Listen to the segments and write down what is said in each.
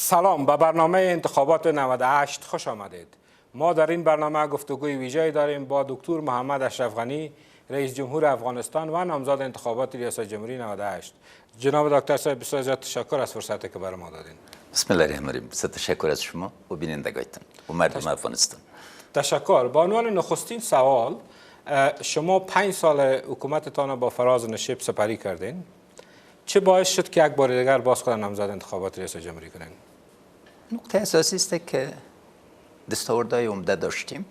سلام، به برنامه انتخابات 98 خوش آمدید. ما در این برنامه گفتگوی ویژه‌ای داریم با دکتر محمد اشرف غنی، رئیس جمهور افغانستان و نامزد انتخابات ریاست جمهوری 98. جناب دکتر صاحب، بسیار زیاد تشکر از فرصتی که برای ما دادین. بسم الله الرحمن الرحیم. تشکر از شما و بینندگانتان و مردم افغانستان. تشکر. با عنوان نخستین سوال، شما 5 سال حکومتتان با فراز نشیب سپری کردین. چه باعث شد که یک بار دیگر باز خود نامزد انتخابات ریاست جمهوری کنین؟ نکته اساسی است که دستاوردهای عمده داشتیم.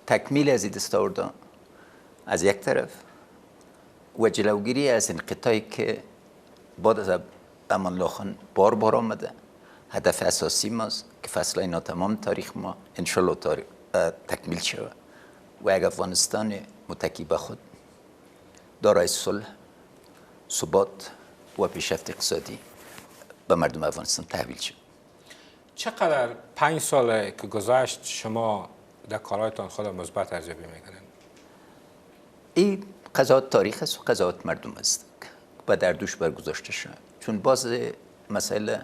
تکمیل از این دستاوردها از یک طرف و جلوگیری از انقطاعی که بعد از امان الله خان بار آمده. هدف اساسی ماست که فصلهای ناتمام تاریخ ما انشالله تکمیل شود و یک افغانستان متکی به خود دارای صلح، ثبات و پیشرفت اقتصادی به مردم افغانستان تحویل شد. چقدر 5 ساله که گذشت شما در کارهایتان خود مثبت ارزیابی میکنین؟ این قضاوت تاریخ است و قضاوت مردم است و در دوش برگذاشته شد. چون باز مسئله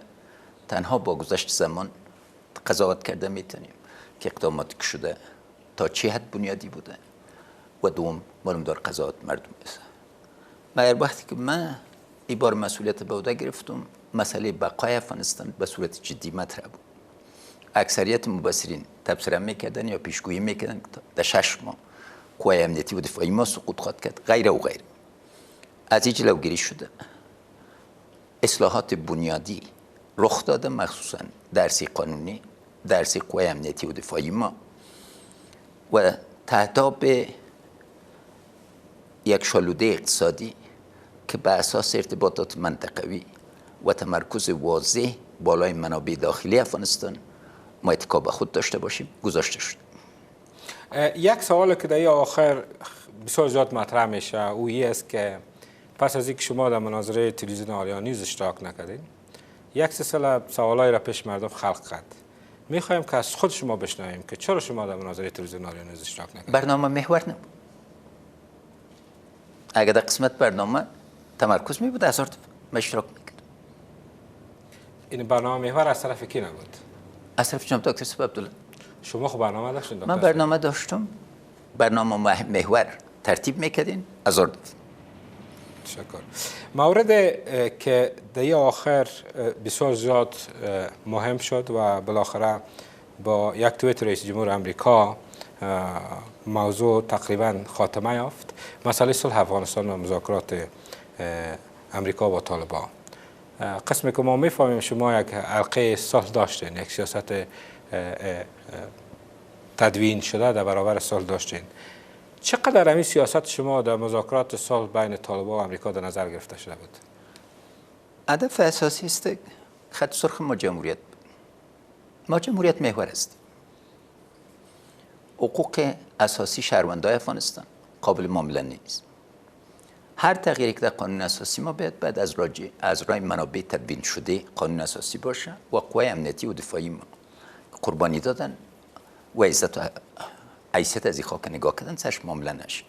تنها با گذشت زمان قضاوت کرده میتونیم که اقداماتی که شده تا چه حد بنیادی بوده و دوم معلوم دار قضاوت مردم است. مگر وقتی که من این بار مسئولیت به عهده گرفتم، مسئله بقای افغانستان به صورت جدی مطرح بود. اکثریت مبصرین تبصره میکردن یا پیشگویی میکردن که در 6 ماه قوای امنیتی و دفاعی ما سقوط خواهد کرد، غیره و غیره. از این جلوگیری شده. اصلاحات بنیادی رخ داده، مخصوصا درسی قانونی، درسی قوای امنیتی و دفاعی ما و تهداب یک شالوده اقتصادی که به اساس ارتباطات منطقوی و تمرکز واضح بالای منابع داخلی افغانستان ما اتکا به خود داشته باشیم گذاشته شد. یک سوال که در آخر بسیار زیاد مطرح میشه او این است که پس از اینکه شما در مناظره تلویزیون آریا نیوز اشتراک نکردین، یک سلسله سوالایی را پیش مردم خلق کرد. میخوایم که از خود شما بشنویم که چرا شما در مناظره تلویزیون آریا نیوز اشتراک نکردین؟ برنامه محور نبود. اگر در قسمت برنامه تمرکز می بود از اشتراک میکرد. این برنامه محور از طرف کی نبود؟ از طرف جناب دکتر صاحب عبدالله. شما خب برنامه داشتین دکتر؟ من برنامه داشتم. برنامه محور ترتیب میکردین از آرد. تشکر. مورد که در آخر بسیار زیاد مهم شد و بالاخره با یک توییت رئیس جمهور امریکا موضوع تقریبا خاتمه یافت، مسئله صلح افغانستان و مذاکرات امریکا با طالبان. قسمی که ما میفهمیم شما یک حلقه صلح داشتین، یک سیاست تدوین شده در برابر صلح داشتین. چقدر همین سیاست شما در مذاکرات صلح بین طالبان و امریکا در نظر گرفته شده بود؟ هدف اساسی است خط سرخ ما جمهوریت بود. ما جمهوریت محور است. حقوق اساسی شهروندان افغانستان قابل معامله نیست. هر تغییری که در قانون اساسی ما باید بعد از راه منابع تدوین شده قانون اساسی باشه و قوای امنیتی و دفاعی ما قربانی دادن و عزت و حیثیت از این خاک نگاه کردن سرش معامله نشه.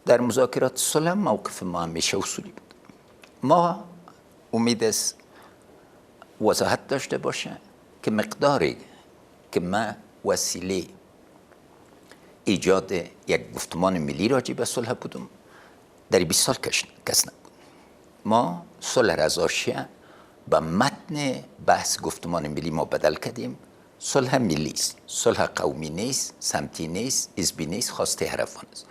در مذاکرات صلح موقف ما همیشه اصولی بود. ما امید است وضاحت داشته باشه که مقداری که ما وسیله ایجاد یک گفتمان ملی راجع به صلح بودم در 20 سال کس نبود. ما صلح را از حاشیه به متن بحث گفتمان ملی ما بدل کردیم. صلح ملی است، صلح قومی نیست، سمتی نیست، حزبی نیست، خواسته هر افغان است.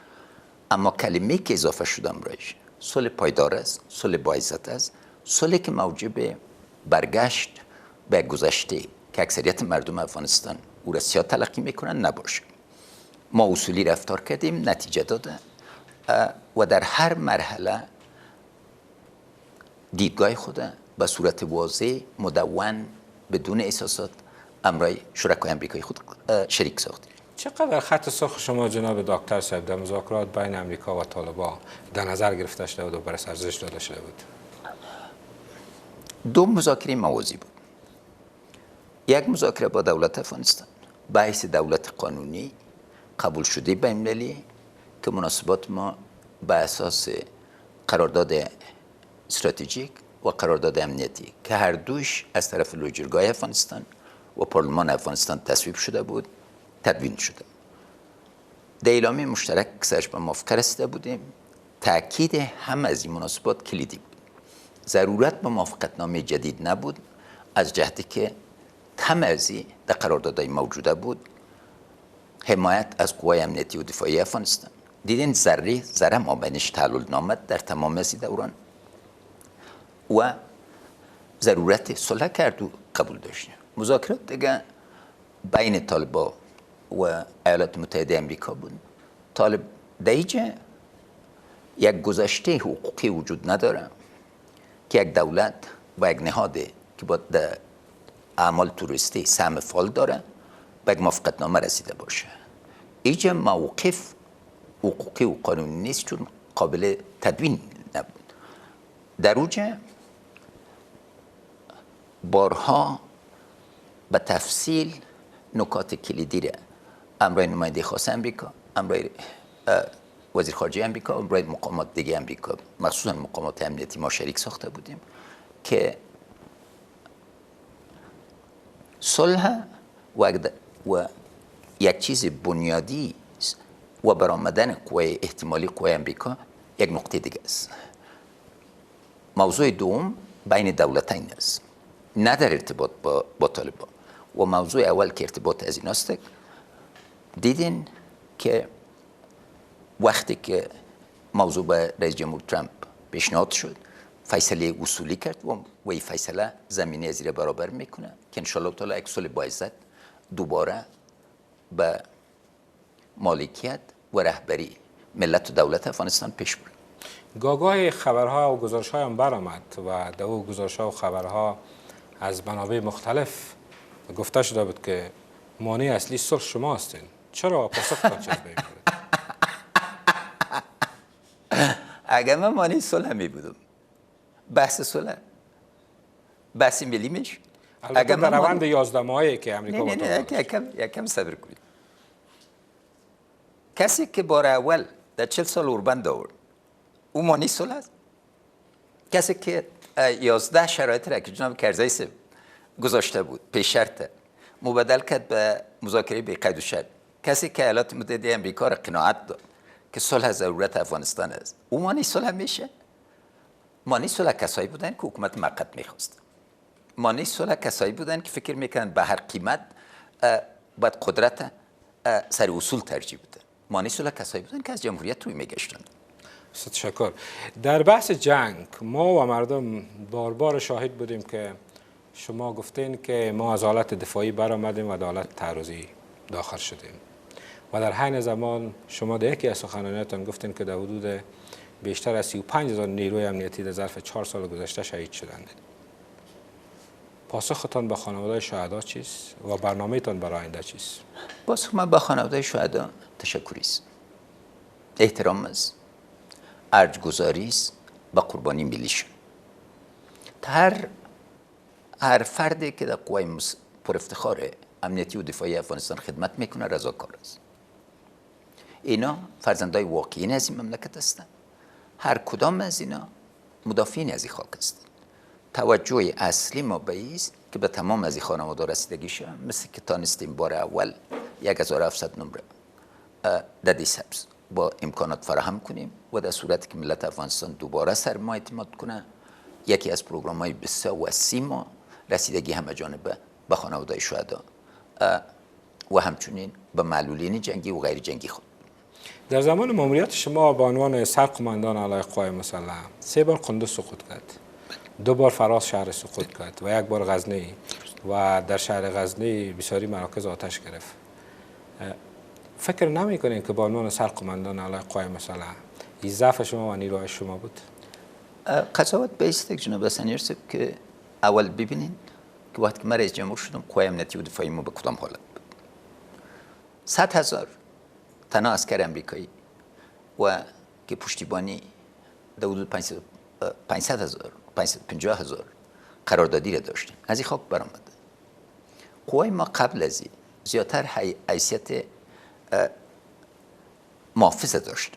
اما کلمه‌ای که اضافه شده امروز صلح پایدار است، صلح با عزت است، صلحی که موجب برگشت به گذشته که اکثریت مردم افغانستان او را سیاه تلقی میکنن نباشه. ما اصولی رفتار کردیم، نتیجه داده و در هر مرحله دیدگاه خود به صورت واضح مدون بدون احساسات امرای شرکای امریکایی خود شریک ساختیم. چقدر خط سرخ شما جناب دکتر صاحب در مذاکرات بین امریکا و طالبان در نظر گرفته شده بود و برای ارزش داده شده بود؟ 2 مذاکره موازی بود. یک مذاکره با دولت افغانستان به حیث دولت قانونی قبول شده بین المللی که مناسبات ما به اساس قرارداد استراتژیک و قرارداد امنیتی که هر دوش از طرف لوجرگاه افغانستان و پارلمان افغانستان تصویب شده بود تدوین شده. در اعلامیه مشترک سرش به موافقه رسیده بودیم. تأکید هم از این مناسبات کلیدی بود. ضرورت به موافقتنامه جدید نبود از جهتی که هم از در قراردادهای موجوده بود. حمایت از قوای امنیتی و دفاعی افغانستان دیدین ذره ما بینش تعلل نامد در تمام از دوران و ضرورت صلح کرد و قبول داشتیم. مذاکرات دیگه بین طالبان و ایالات متحده امریکا بود. طالب دیجه یک گذشته حقوقی وجود نداره که یک دولت و یک نهاد که با اعمال توریستی سهم فعال داره به یک موافقتنامه رسیده باشه. اینجا موقف حقوقی و قانونی نیست چون قابل تدوین نبود. در اوجه بارها به تفصیل نکات کلیدی را امرای نماینده خاص امریکا، امرای وزیر خارجه امریکا، امرای مقامات دیگه امریکا، مخصوصا مقامات امنیتی ما شریک ساخته بودیم که صلح و یک چیز بنیادی و برآمدن قوای احتمالی قوای امریکا یک نقطه دیگه است. موضوع دوم بین دولتین است، نه در ارتباط با طالبان. و موضوع اول که ارتباط از این است، دیدین که وقتی که موضوع به رئیس جمهور ترامپ پیشنهاد شد فیصله اصولی کرد و این فیصله زمینه زیر برابر میکنه که انشاءالله تعالی یک صلح باعزت دوباره به مالکیت و رهبری ملت و دولت افغانستان پیش برد. گاگاه خبرها و گزارش‌های هم برآمد و در او گزارش‌ها و خبرها از منابع مختلف گفته شده بود که مانع اصلی صلح شما هستین. چرا پاسختان چیز بگیرید؟ اگر من مانع صلح می بودم بحث صلح بحث ملی میشه. البته در روند 11 ماهی که امریکا نه یکم صبر کنید. کسی که بار اول در 40 سال اوربند آورد او مانع صلح است. کسی که 11 شرایط را که جناب کرزی صاحب گذاشته بود پیش شرط مبدل کرد به مذاکره بی قید و شرط، کسی که ایالات متحده امریکا را قناعت داد که صلح ضرورت افغانستان است، او مانع صلح میشه؟ مانع صلح کسایی بودن که حکومت موقت میخواست. مانع صلح کسایی بودن که فکر میکنن به هر قیمت باید قدرت سر اصول ترجیح بده. مانع صلح کسایی بودن که از جمهوریت روی میگشتند. تشکر. در بحث جنگ ما و مردم بار شاهد بودیم که شما گفتین که ما از حالت دفاعی برآمدیم و در حالت تعرضی داخل شدیم و در حین زمان شما در یکی از سخنرانیاتان گفتین که در حدود بیشتر از 35,000 نیروی امنیتی در ظرف 4 سال گذشته شهید شدند. پاسختان به خانواده شهدا چیست و برنامه‌تان برای آینده چیست؟ پاسخ من به خانواده شهدا تشکری است. احترام است. ارجگذاری است به قربانی ملیشون. هر فردی که در قوای پر افتخار امنیتی و دفاعی افغانستان خدمت میکنه رضاکار است. اینا فرزندای واقعی از این مملکت هستند. هر کدام از اینا مدافعین از این خاک هستند. توجه اصلی ما به است که به تمام از این خانواده رسیدگی شه، مثل که تانستیم بار اول 1700 نمره ددی سبز با امکانات فراهم کنیم و در صورتی که ملت افغانستان دوباره سر ما اعتماد کنه یکی از پروگرام‌های 30 ماه رسیدگی همه جانبه به خانواده شهدا و همچنین به معلولین جنگی و غیر جنگی خود. در زمان ماموریت شما به عنوان سرقماندان اعلی قوای مسلح 3 بار قندوز سقوط کرد، 2 بار فراس شهر سقوط کرد و 1 بار غزنی و در شهر غزنی بسیاری مراکز آتش گرفت. فکر نمی‌کنین که به عنوان سرقماندان اعلی قوای مسلح این ضعف شما و نیروهای شما بود؟ قضاوت به است جناب سنیر صاحب که اول ببینین که وقتی که من رئیس جمهور شدم قوای امنیتی و دفاعی ما به کدام حالت بود. 100,000 تنها عسکر امریکایی و که پشتیبانی در حدود 500,000 550,000 قراردادی را داشتیم از این خاک برآمده. قوای ما قبل از این زیادتر حیثیت محافظه داشت.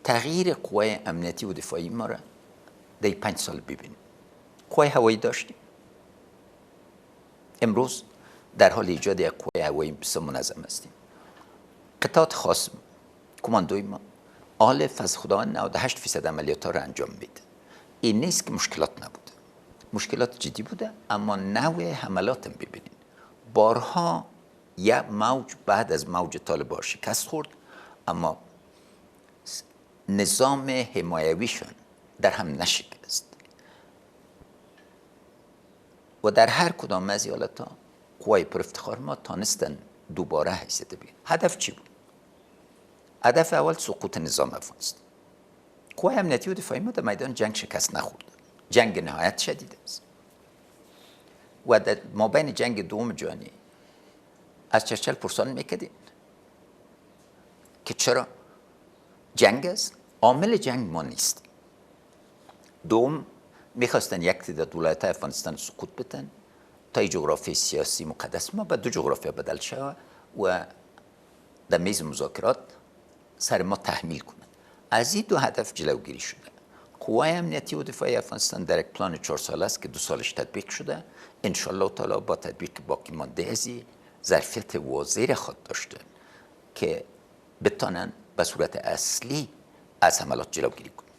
تغییر قوای امنیتی و دفاعی ما را در 5 سال ببینیم. قوای هوایی داشتیم. امروز در حال ایجاد یک قوای هوایی بسیار منظم هستیم. قطعات خاص کماندوی ما آلف از خداوند 98% عملیات ها را انجام میده. این نیست که مشکلات نبوده، مشکلات جدی بوده، اما نوع حملات هم ببینید. بارها یک موج بعد از موج طالبان شکست خورد، اما نظام حمایویشون در هم نشکست و در هر کدام از ایالت‌ها قوای پر افتخار ما تانستن دوباره حیثیت بگیرن. هدف چی بود؟ هدف اول سقوط نظام افغانستان. قوای امنیتی و دفاعی ما در میدان جنگ شکست نخورد. جنگ نهایت شدید است و در مابین جنگ دوم جهانی از چرچل پرسان میکردیم که چرا جنگ است؟ عامل جنگ ما نیست. دوم میخواستن یک تعداد ولایت افغانستان سقوط بدن تا این جغرافی سیاسی مقدس ما به دو جغرافیا بدل شود و در میز مذاکرات سر ما تحمیل کنند. از این دو هدف جلوگیری شده. قوای امنیتی و دفاعی افغانستان در یک پلان 4 ساله است که 2 سالش تطبیق شده. ان شاء الله تعالی با تطبیق باقی مانده از ظرفیت واضح خود داشته که بتانن به صورت اصلی از حملات جلوگیری کنند.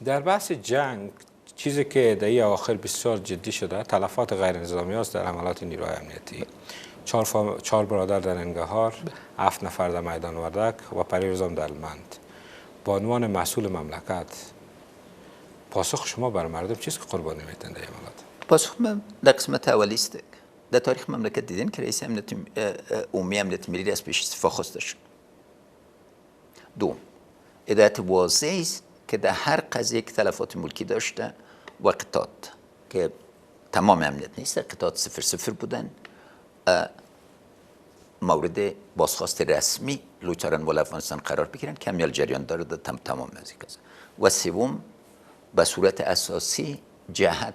در بحث جنگ چیزی که در این آخر بسیار جدی شده تلفات غیر نظامی است در حملات نیروهای امنیتی. 4 برادر در انگهار، 7 نفر در میدان وردک و پریروز هم در المند. با عنوان مسئول مملکت پاسخ شما بر مردم چیست که قربانی میتن در حملات؟ پاسخ من در قسمت اولی است. در تاریخ مملکت دیدین که رئیس عمومی امنیت ملی از پیش استعفا خواسته شد. دوم، هدایت واضحی است که در هر قضیه که تلفات ملکی داشته و قطعات که تمام امنیت نیست، قطعات 00 بودن، مورد بازخواست رسمی لوچارن ول افغانستان قرار بگیرن که همیال جریان داره در تمام از و سوم به صورت اساسی جهت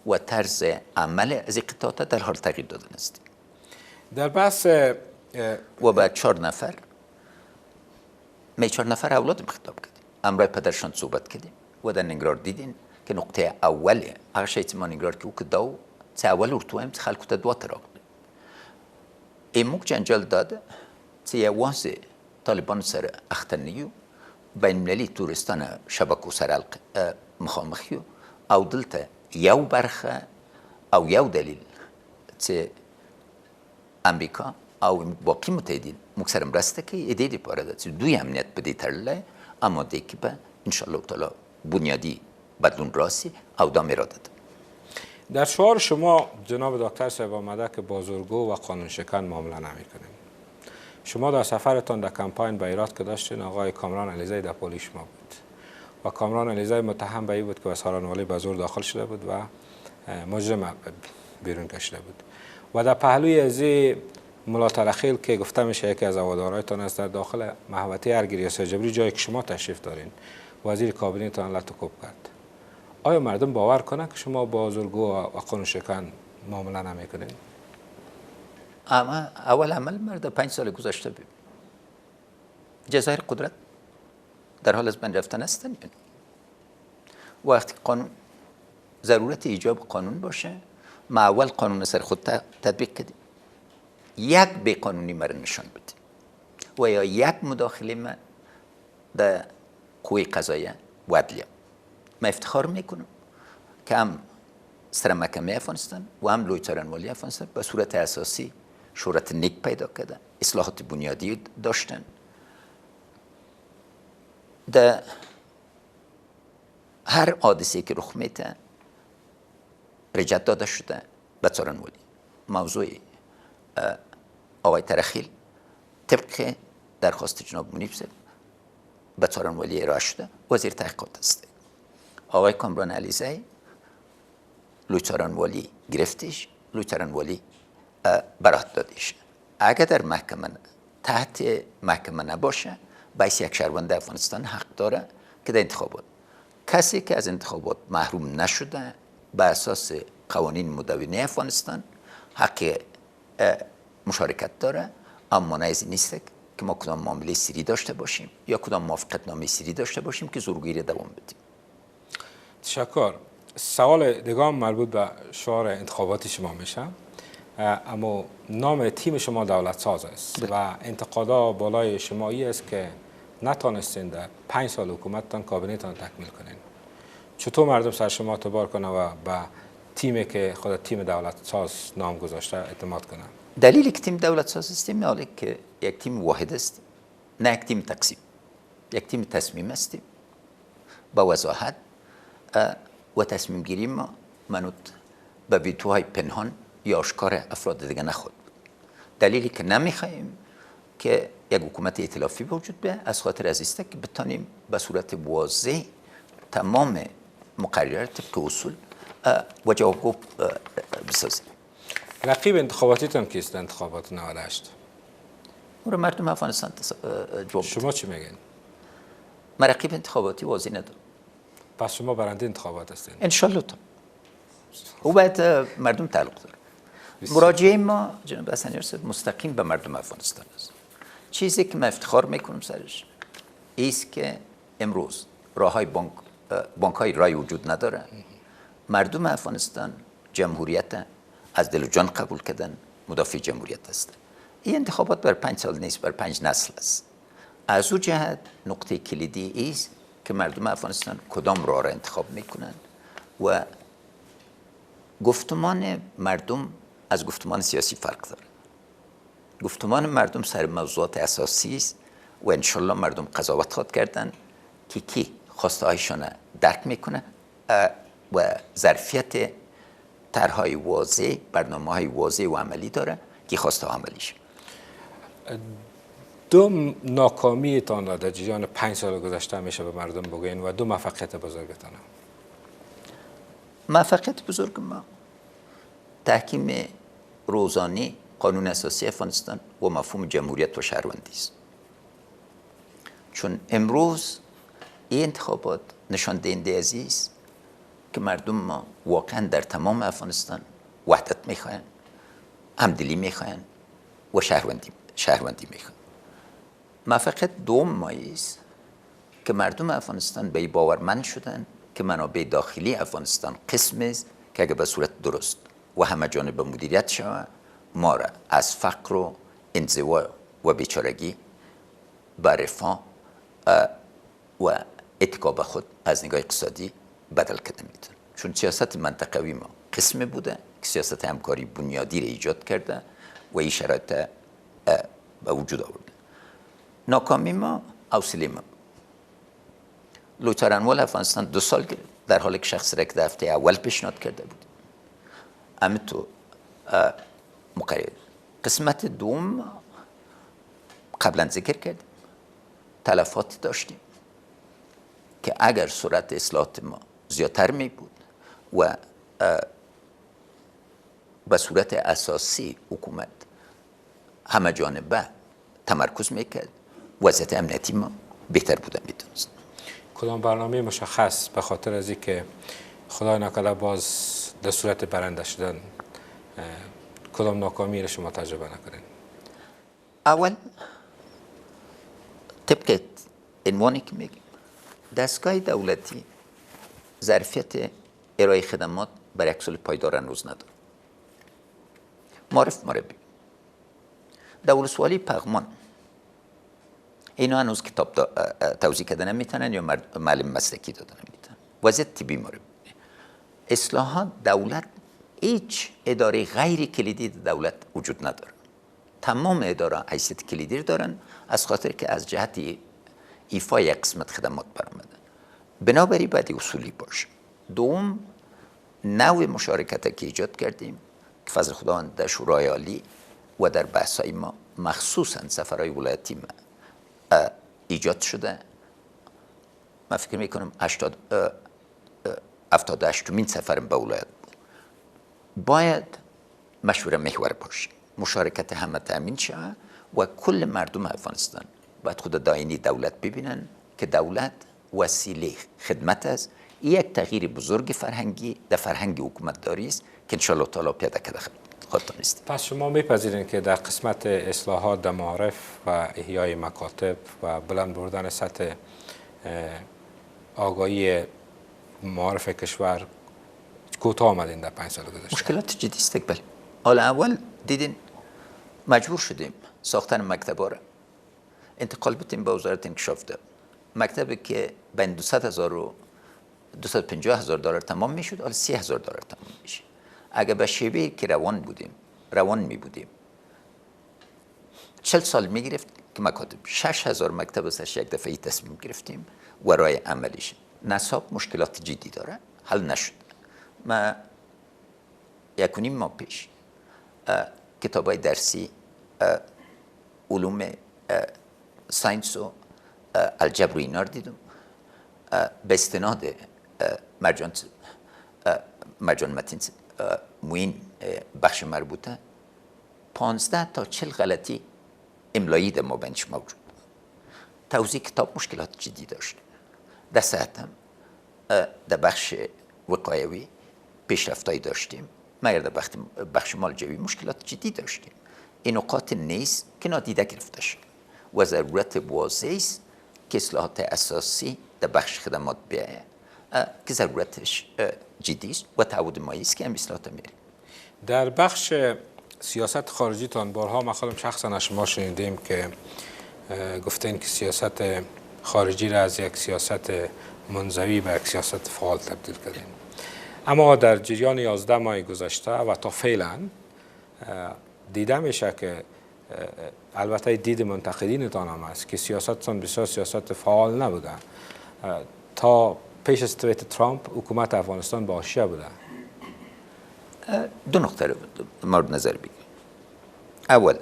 و طرز عمل از قطعات در حال تغییر دادن است. در بحث و بعد 4 نفر 4 نفر اولادم خطاب کردیم، امرای پدرشان صحبت کردیم و در نگرار دیدین که نقطه اوله هر شیء ما نگرار که او که داو څه اول ورتوایم څه خلکو ته دوه راغلی ایموک جنجال داده چې یوازې طالبانو سره اخته نه یو، بین المللي تورستانه شبکو سره مخامخ یو او دلته یو برخه او یو دلیل چې امریکا او باقی متحدین موږ سره مرسته کوي، د دې لپاره ده چې دوی امنیت په دې تړلی آماده که به انشاءالله تعالی بنیادی بدلون راسي او دام اراده ده. در شعار شما جناب دکتر صاحب آمده که بازرگو و قانون شکن معامله نمی کنیم. شما در سفرتان در کمپاین به ایراد که داشتین آقای کامران علیزی در پولی شما بود و کامران علیزی متهم به این بود که به سارانوالی به زور داخل شده بود و مجرم بیرون کشیده بود و در پهلوی از ملا ترخیل که گفته میشه یکی از هوادارهایتان است در داخل محوطه ارگیری یا سرجبری جایی که شما تشریف دارین وزیر کابینه تان لطو کرد. آیا مردم باور کنند که شما بازرگو و قانون شکن معامله نمیکنید؟ اما اول عمل مرد 5 سال گذشته ببین جزایر قدرت در حال از بین رفتن هستن. وقتی قانون ضرورت ایجاب قانون باشه ما اول قانون سر خود تطبیق کردیم، یک به قانونی مرا نشان بدیم و یا یک مداخله ما در قوه قضاییه و عدلیه. من افتخار میکنم که هم سر محکمه افغانستان و هم لوی څارنوالي افغانستان به صورت اساسی شهرت نیک پیدا کرده، اصلاحات بنیادی داشتن. در هر حادثه که رخ میده رجعت داده شده به څارنوالي. موضوع آقای ترخیل طبق درخواست جناب منیب صاحب به څارنوالي ارائه شده، وزیر تحقیقات است. آقای کامران علیزی لوی څارنوالي گرفتش، لوی څارنوالي برات دادش. اگر در محکمه تحت محکمه نباشه باعث یک شهروند افغانستان حق داره که در انتخابات کسی که از انتخابات محروم نشده به اساس قوانین مدونه افغانستان حق مشارکت داره، اما مانع نیست که ما کدام معامله سری داشته باشیم یا کدام موافقت نامه سری داشته باشیم که زورگیری دوام بدیم. تشکر. سوال دیگه هم مربوط به شعار انتخاباتی شما میشه، اما نام تیم شما دولت ساز است و انتقادا بالای شمایی است که نتانستین در 5 سال حکومتتان کابینه‌تان تکمیل کنین. چطور مردم سر شما اعتبار کنه و به تیمی که خود تیم دولت ساز نام گذاشته اعتماد کنن؟ دلیلی که تیم دولت ساز استیم حالی که یک تیم واحد است، نه یک تیم تقسیم، یک تیم تصمیم استیم با وضاحت و تصمیم گیری ما منوط به ویتوهای پنهان یا آشکار افراد دیگه نخود. دلیلی که نمیخواهیم که یک حکومت ائتلافی وجود بیاید از خاطر از است که بتانیم به صورت واضح تمام مقررات طبق اصول و جوابگو بسازیم. رقیب انتخاباتیتان کیست؟ انتخابات 98 رو مردم افغانستان جواب شما چی میگین؟ من رقیب انتخاباتی واضح ندارم. پس شما برنده انتخابات هستین؟ انشالله تا او باید مردم تعلق داره. مراجعه ما جناب حسنی رسد مستقیم به مردم افغانستان است. چیزی که من افتخار میکنم سرش ایست که امروز راههای بانک های رای وجود نداره. مردم افغانستان جمهوریت از دل و جان قبول کردن، مدافع جمهوریت است. این انتخابات بر 5 سال نیست، بر 5 نسل است. از او جهت نقطه کلیدی ایست که مردم افغانستان کدام راه را انتخاب میکنند و گفتمان مردم از گفتمان سیاسی فرق داره. گفتمان مردم سر موضوعات اساسی است و انشالله مردم قضاوت خواهد کردن که کی خواسته هایشان درک میکنه و ظرفیت طرحهای واضح، برنامه‌های واضح و عملی داره که خواسته عملیش. دو ناکامیتان را در جریان 5 سال گذشته میشه به مردم بگوین و دو موفقیت بزرگتان. موفقیت بزرگ ما تحکیم روزانه قانون اساسی افغانستان و مفهوم جمهوریت و شهروندی است. چون امروز این انتخابات نشان دهنده است که مردم ما واقعا در تمام افغانستان وحدت میخواهند، همدلی میخواهند و شهروندی میخواهند. موفقیت دوم ما است که مردم افغانستان به این باورمند شدند که منابع داخلی افغانستان قسم است که اگر به صورت درست و همه جانبه مدیریت شود ما را از فقر و انزوا و بیچارگی به رفاه و اتکا به خود از نگاه اقتصادی بدل کرده میتونه. چون سیاست منطقوی ما قسم بوده که سیاست همکاری بنیادی را ایجاد کرده و این شرایط به وجود آورده. ناکامی ما حوصله ما لوترانوال افغانستان 2 سال گرفت در حالی که شخص را که در هفته اول پیشنهاد کرده بود. همینطور مقرر. قسمت دوم قبلا ذکر کردیم تلفاتی داشتیم که اگر سرعت اصلاحات ما زیادتر می بود و به صورت اساسی حکومت همه جانبه تمرکز میکرد وضعیت امنیتی ما بهتر بوده میتونست. کدام برنامه مشخص به خاطر از اینکه خدای نکرده باز در صورت برنده شدن کدام ناکامی را شما تجربه نکنین؟ اول طبق عنوانی که میگیم دستگاه دولتی ظرفیت ارائه خدمات برای یک سال پایدار هنوز نداره. معرف مربی در ولسوالی پغمان اینا هنوز کتاب توزیع کردن نمیتونن یا معلم مسلکی دادن نمیتونن. وضعیت طبی مربی اصلاحات دولت هیچ اداره غیر کلیدی دولت وجود نداره. تمام اداره حیثیت کلیدی دارن از خاطر که از جهت ایفای یک قسمت خدمات برآمدن. بنابراین باید اصولی باشه. دوم نوع مشارکت که ایجاد کردیم که فضل خداوند در شورای عالی و در بحث‌های ما مخصوصا سفرهای ولایتی ما ایجاد شده. من فکر میکنم 78مین سفرم به ولایت بود. باید مشوره محور باشه، مشارکت همه تامین شود و کل مردم افغانستان باید خود داینی دولت ببینن که دولت وسیله خدمت است. یک تغییر بزرگ فرهنگی در فرهنگ حکومتداری است که انشاءالله تعالی پیاده کرده خواهد است. پس شما میپذیرین که در قسمت اصلاحات در معارف و احیای مکاتب و بلند بردن سطح آگاهی معارف کشور کوتاه آمدین در 5 سال گذشته؟ مشکلات جدی است. بله. حال اول دیدین مجبور شدیم ساختن مکتب‌ها را انتقال بدیم به وزارت انکشاف ده. مکتبی که بین 200,000 و 250,000 دلار تمام میشد، حالا 30,000 دلار تمام میشه. اگر به شیوهی که روان می بودیم 40 سال میگرفت که مکاتب 6,000 مکتب ازش یک دفعه تصمیم گرفتیم ورای عملیش. نصاب مشکلات جدی داره، حل نشد. ما 1.5 ماه پیش کتابای درسی علوم ساینس و الجبر و اینا رو دیدم. به استناد مرجان متین موین بخش مربوطه 15 تا 40 غلطی املایی در ما بینش موجود. توزیع کتاب مشکلات جدی داشت. در صحت هم در بخش وقایوی پیشرفتایی داشتیم، مگر در بخش مالجوی مشکلات جدی داشتیم. این نکات نیست که نادیده گرفته شد و ضرورت واضحی است که اصلاحات اساسی در بخش خدمات بیاید که ضرورتش جدی است و تعهد مایی است که هم اصلاحات میریم. در بخش سیاست خارجیتان بارها ما خودم شخصا از شما شنیدیم که گفتین که سیاست خارجی را از یک سیاست منزوی به یک سیاست فعال تبدیل کردیم. اما در جریان 11 ماه گذشته و تا فعلا دیده میشه که البته دید منتقدینتان هم است که سیاستتان بسیار سیاست فعال نبوده. تا پیش از توییت ترامپ حکومت افغانستان با حاشیه بوده. دو نقطه رو مورد نظر بگیم. اول،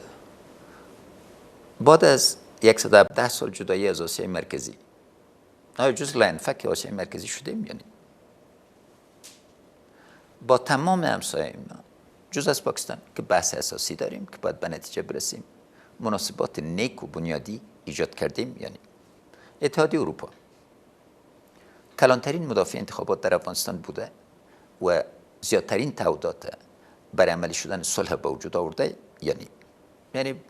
بعد از 117 سال جدایی از آسیای مرکزی آیا جز لنفک آسیای مرکزی شدیم یا نه؟ با تمام همسایه ما جز از پاکستان که بحث اساسی داریم که باید به نتیجه برسیم مناسبات نیک و بنیادی ایجاد کردیم یا نه؟ اتحادیه اروپا کلانترین مدافع انتخابات در افغانستان بوده و زیادترین تعهدات برای عملی شدن صلح به وجود آورده یا نه؟ یعنی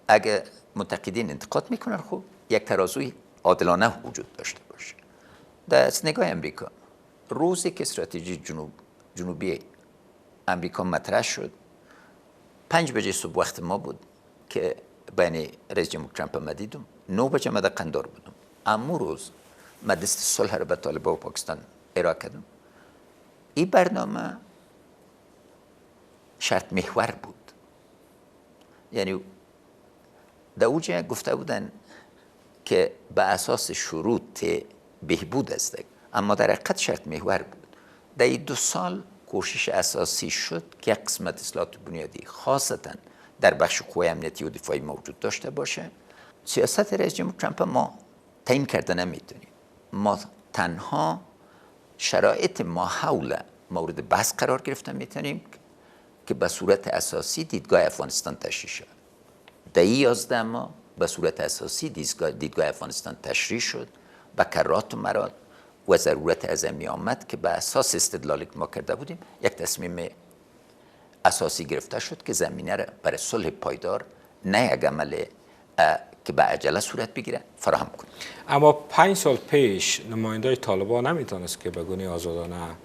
اگه منتقدین انتقاد میکنن خب یک ترازوی عادلانه وجود داشته باشه. در نگاه امریکا روزی که استراتژی جنوبی امریکا مطرح شد 5 بجه صبح وقت ما بود که بین رئیس جمهور ترامپ ما دیدم 9 بجه ما در قندار بودم. اما روز ما دست صلح را به طالبان و پاکستان ارائه کردم. این برنامه شرط محور بود. یعنی در اوجه گفته بودن که به اساس شروط بهبود است، اما در حقیقت شرط محور بود. در این 2 سال کوشش اساسی شد که قسمت اصلاحات بنیادی خاصتا در بخش قوای امنیتی و دفاعی موجود داشته باشه. سیاست رئیس جمهور ترامپ ما تعیین کرده نمیتونیم. ما تنها شرایط ما حول مورد بحث قرار گرفته میتونیم که به صورت اساسی دیدگاه افغانستان تشریح شد. در 11 ماه به صورت اساسی دیدگاه افغانستان تشریح شد و کرات و مرات و ضرورت از می آمد که به اساس استدلالی که ما کرده بودیم یک تصمیم اساسی گرفته شد که زمینه را برای صلح پایدار نه یک عمل که به عجله صورت بگیره فراهم کنیم. اما 5 سال پیش نماینده طالبان نمیتونست که به گونه آزادانه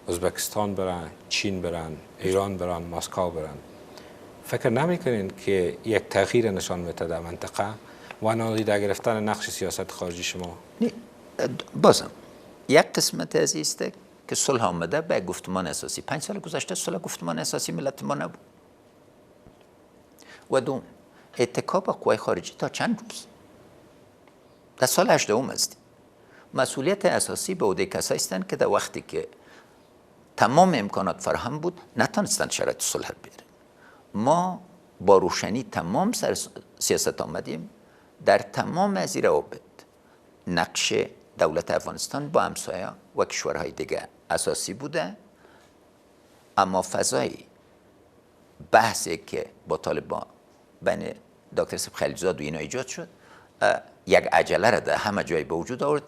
ازبکستان برن، چین برن، ایران برن، مسکو برن. فکر نمیکنین که یک تغییر نشان میده در منطقه و نادیده گرفتن نقش سیاست خارجی شما؟ بازم یک قسمت از است که صلح آمده به گفتمان اساسی. 5 سال گذشته صلح گفتمان اساسی ملت ما نبود. و دوم اتکا به قوای خارجی تا چند روز؟ در سال 18 هستیم. مسئولیت اساسی به عهده کسایی هستند که در وقتی که تمام امکانات فراهم بود نتونستند شرایط صلح بیارن. ما با روشنی تمام سر سیاست آمدیم در تمام از این روابط. نقش دولت افغانستان با همسایه و کشورهای دیگه اساسی بوده، اما فضای بحثی که با طالبان بین دکتر سب خلیلزاد و اینا ایجاد شد یک عجله را در همه جای به وجود آورد،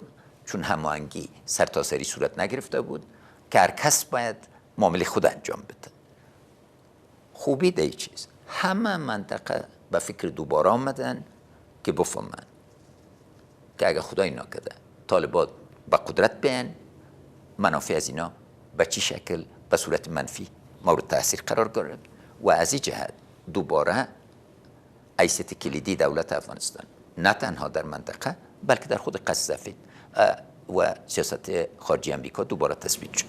چون هماهنگی سرتاسری صورت نگرفته بود که هر کس باید معامله خود انجام بده. خوبی در این چیز همه منطقه به فکر دوباره آمدن که بفهمن که اگر خدای ناکرده طالبان به قدرت بیان منافع از اینا به چی شکل به صورت منفی مورد تاثیر قرار گرفت و از این جهت دوباره حیثیت کلیدی دولت افغانستان نه تنها در منطقه بلکه در خود قاره سفید و سیاست خارجی امریکا دوباره تثبیت شد.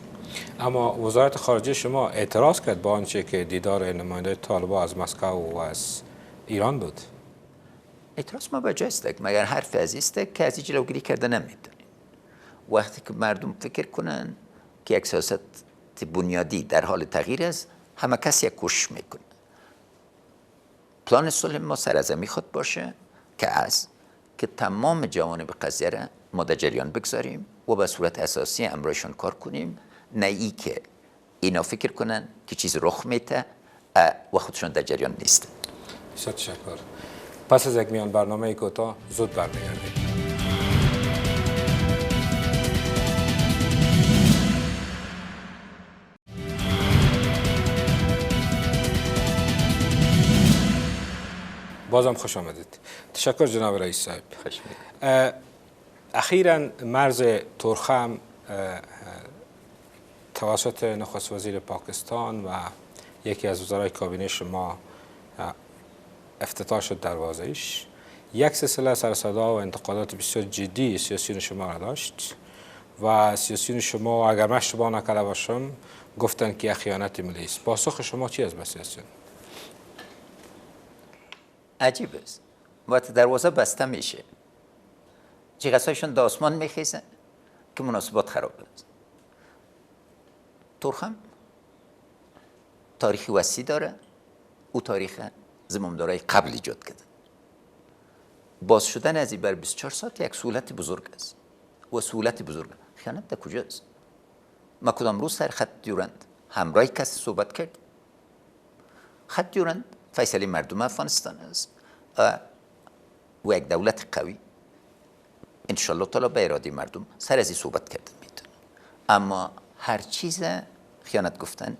اما وزارت خارجه شما اعتراض کرد با آنچه که دیدار نماینده طالبان از مسکو و از ایران بود. اعتراض ما به جای است، مگر حرف از است که از این جلوگیری کرده نمیتونید. وقتی که مردم فکر کنن که یک سیاست بنیادی در حال تغییر است، همه کسی یک کوشش میکنه. پلان صلح ما سر از خود باشه که تمام جوانب قضیه را ما در جریان بگذاریم و به صورت اساسی امرایشان کار کنیم، نه ای که اینا فکر کنن که چیز رخ میته و خودشان در جریان نیست. بسیار تشکر. پس از یک میان برنامه کوتاه زود برمیگردیم. بازم خوش آمدید. تشکر جناب رئیس صاحب. اخیراً مرز تورخم توسط نخست وزیر پاکستان و یکی از وزرای کابینه شما افتتاح شد دروازه‌اش. یک سلسله سر صدا و انتقادات بسیار جدی سیاسیون شما را داشت و سیاسیون شما اگر من اشتباه نکرده باشم گفتن که خیانت ملی است. پاسخ شما چی است به سیاسیون؟ عجیب است. وقتی دروازه بسته میشه جیغسایشون در آسمان میخیزه که مناسبات خراب است. تورخم تاریخی وسیع داره، او تاریخ زمامدارای قبل ایجاد کرده. باز شدن از این بر 24 ساعت یک سهولت بزرگ است و سهولت بزرگ خیانت در کجاست؟ ما کدام روز سر خط دیورند همراه کسی صحبت کرد؟ خط دیورند فیصله مردم افغانستان است و یک دولت قوی انشالله تعالی به اراده مردم سر از این صحبت کردن میتونه. اما هر چیز خیانت گفتن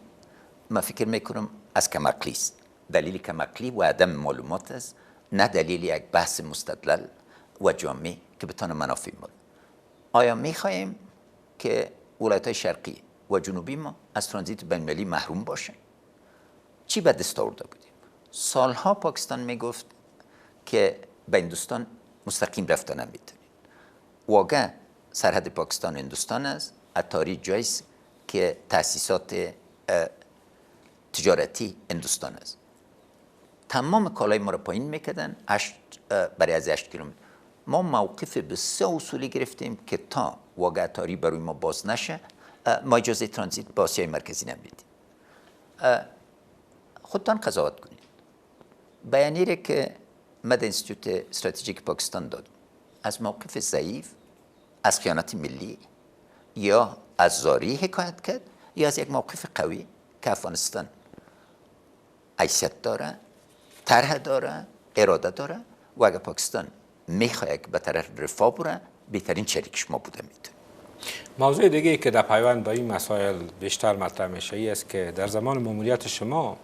من فکر میکنم از کمعقلی است. دلیل کمعقلی و عدم معلومات است، نه دلیل یک بحث مستدلل و جامع که بتونه منافع ما. آیا میخواهیم که ولایت‌های شرقی و جنوبی ما از ترانزیت بین‌المللی محروم باشن؟ چی به دست آورده بودیم؟ سالها پاکستان میگفت که به هندوستان مستقیم رفتن نمیتونید. واقعا سرحد پاکستان و هندوستان است، اتاری جایست که تأسیسات تجارتی هندوستان است. تمام کالای ما را پایین میکردن برای از 8 کیلومتر. ما موقف بسیار اصولی گرفتیم که تا واقع اتاری برای ما باز نشه ما اجازه ترانزیت به آسیای مرکزی نمیدیم. خودتان قضاوت کنید. بیانیه که مد انستیتوت استراتژیک پاکستان داد از موقف ضعیف، از خیانت ملی یا از زاری حکایت کرد یا از یک موقف قوی که افغانستان حیثیت داره، طرح داره، اراده داره و اگر پاکستان میخواد به طرف رفاه بره بهترین شریکش ما بوده میتونه. موضوع دیگه که در پیوند با این مسائل بیشتر مطرح میشه ای است که در زمان ماموریت شما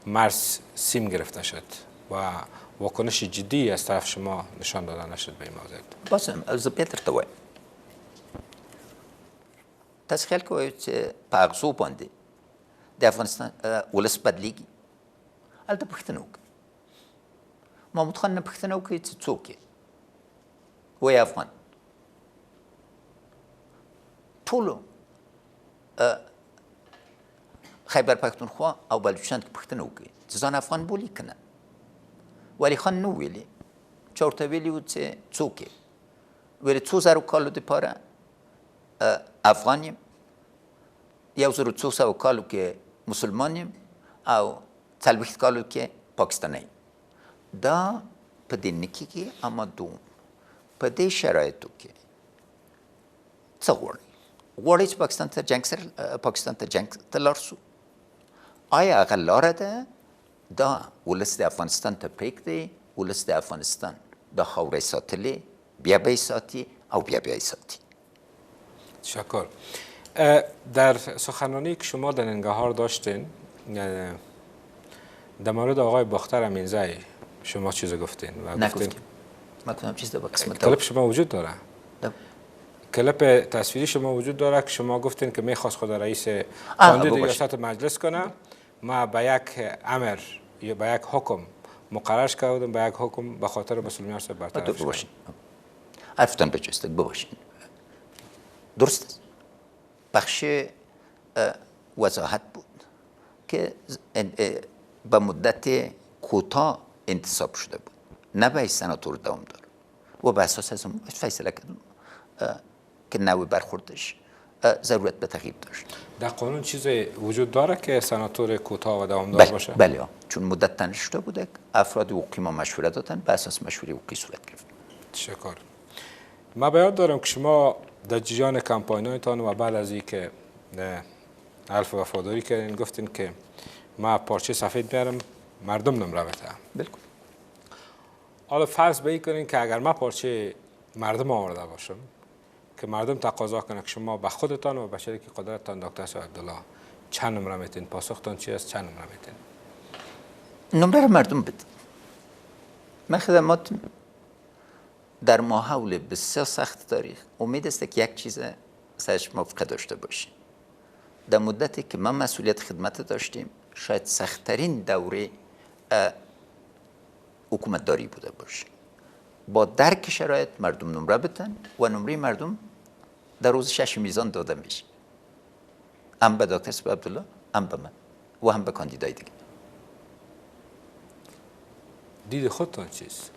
مرز سیم گرفته شد و واکنش جدی از طرف شما نشان داده نشد به این موضوع. بازم از بیتر توای تاسو خیال کوئ چې په اغزو باندې د افغانستان ولس بدلیږي هلته پوښتنه وکړئ. محمود خان نه پوښتنه وکړئ چې څوک یې وایي افغان. ټولو خیبر پښتونخوا او بلوچستان کې پوښتنه وکړئ چې ځان افغان بولي که نه. ولی خان نه ویلي چې ورته ویلي وو چې څوک یې ویلي 2000 کالو دپاره افغان یم، 1200 کالو کې مسلمان یم او 40 کالو کې پاکستانی یم. دا په دې نه کېږي. اما دوم په دې شرایطو کې څه غواړئ؟ غواړئ چې پاکستان ته جنګ ته لاړ شو؟ آیا هغه لاره ده؟ دا ولس د افغانستان ته پرېږدئ، ولس د افغانستان دا خاوره ساتلې، بیا به یې ساتي او بیا به یې ساتي. تشکر. در سخنرانی که شما در ننگهار داشتین در مورد آقای باختر امینزی شما چیز گفتین و نگفتیم. من کنم چیز در قسمت کلیپ شما وجود داره؟ کلیپ تصویری شما وجود داره که شما گفتین که میخواست خود رئیس کاندید ریاست مجلس کنه. ما به یک امر یا به یک حکم مقررش کردم، به یک حکم به خاطر مسلمیان سر برطرفش بباشین. حرفتان بجسته بباشین. درست است. بخش وضاحت بود که به مدت کوتاه انتصاب شده بود، نه به سناتور دوام داره و به اساس از اون فیصله کردم که نوع برخوردش ضرورت به تغییر داشت. در قانون چیزی وجود داره که سناتور کوتاه و دوامدار باشه؟ بله، چون مدت تنظیم شده بوده، افراد حقوقی ما مشوره دادن، به اساس مشوره حقوقی صورت گرفت. تشکر. ما به یاد دارم که شما در جریان کمپاین‌هایتان و بعد از اینکه حلف وفاداری کردین گفتین که ما پارچه سفید میارم مردم نمره بده. بالکل. حالا فرض به این کنین که اگر ما پارچه مردم آورده باشم که مردم تقاضا کنه که شما به خودتان و به شریک قدرتتان دکتر صاحب عبدالله چند نمره میتین؟ پاسختان چی است؟ چند نمره میتین؟ نمره رو مردم بده. من خدمات در ماحول بسیار سخت تاریخ امید است که یک چیز سرش موافقه داشته باشیم. در مدتی که ما مسئولیت خدمت داشتیم شاید سخت‌ترین دوره حکومت داری بوده باشه. با درک شرایط مردم نمره بدن و نمره مردم در روز 6 میزان داده میشه، هم به دکتر صاحب عبدالله، هم به من و هم به کاندیدای دیگه. دید خودتان چیست؟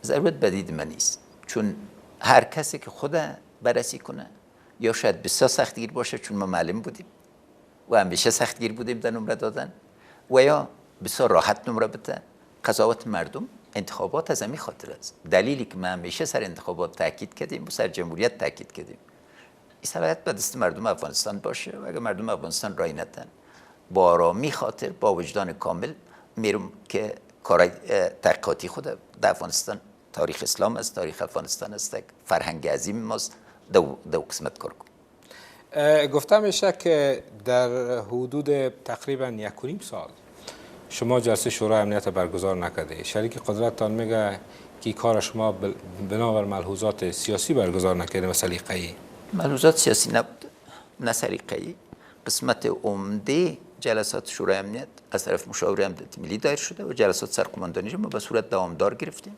ضرورت به دید من نیست، چون هر کسی که خود بررسی کنه یا شاید بسیار سختگیر باشه، چون ما معلم بودیم و همیشه سختگیر بودیم در نمره دادن، و یا بسیار راحت نمره بده. قضاوت مردم انتخابات از همین خاطر است. دلیلی که ما همیشه سر انتخابات تاکید کردیم و سر جمهوریت تاکید کردیم این صلاحیت به دست مردم افغانستان باشه و اگر مردم افغانستان رای ندن با آرامی خاطر با وجدان کامل میرم که کارهای تحقیقاتی خود در افغانستان، تاریخ اسلام است، تاریخ افغانستان است، فرهنگ عظیم ماست، دو قسمت کار کنم. گفتم میشه که در حدود تقریبا 1.5 سال شما جلسه شورای امنیت برگزار نکرده. شریک قدرتتان میگه که کار شما بنابر ملحوظات سیاسی برگزار نکرده و سلیقه‌ای. ملحوظات سیاسی نبود، نه سلیقه‌ای. قسمت عمده جلسات شورای امنیت از طرف مشاور امنیت ملی دایر شده و جلسات سرقماندانی ما به صورت دوامدار گرفتیم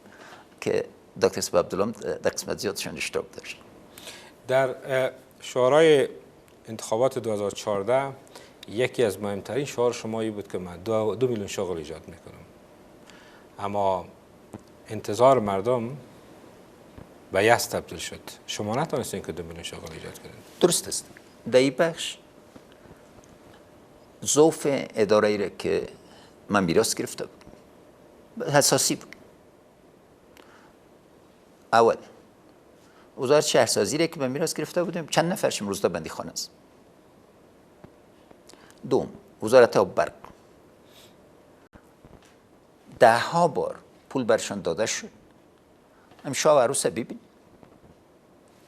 که دکتر صاحب عبدالله در قسمت زیادشان اشتراک داشت. در شورای انتخابات 2014 یکی از مهمترین شعار شمایی بود که من 2 میلیون شغل ایجاد میکنم، اما انتظار مردم به یأس تبدیل شد. شما نتونستین که 2 میلیون شغل ایجاد کنید. درست است. در این بخش ضعف اداره ای که من میراث گرفته بود حساسی بود. اول وزارت شهرسازی را که من میراث گرفته بودیم چند نفرش روزنامه بندی خانه است. دوم وزارت آب برق 10 بار پول برشان داده شد. هم شاه و عروس ببین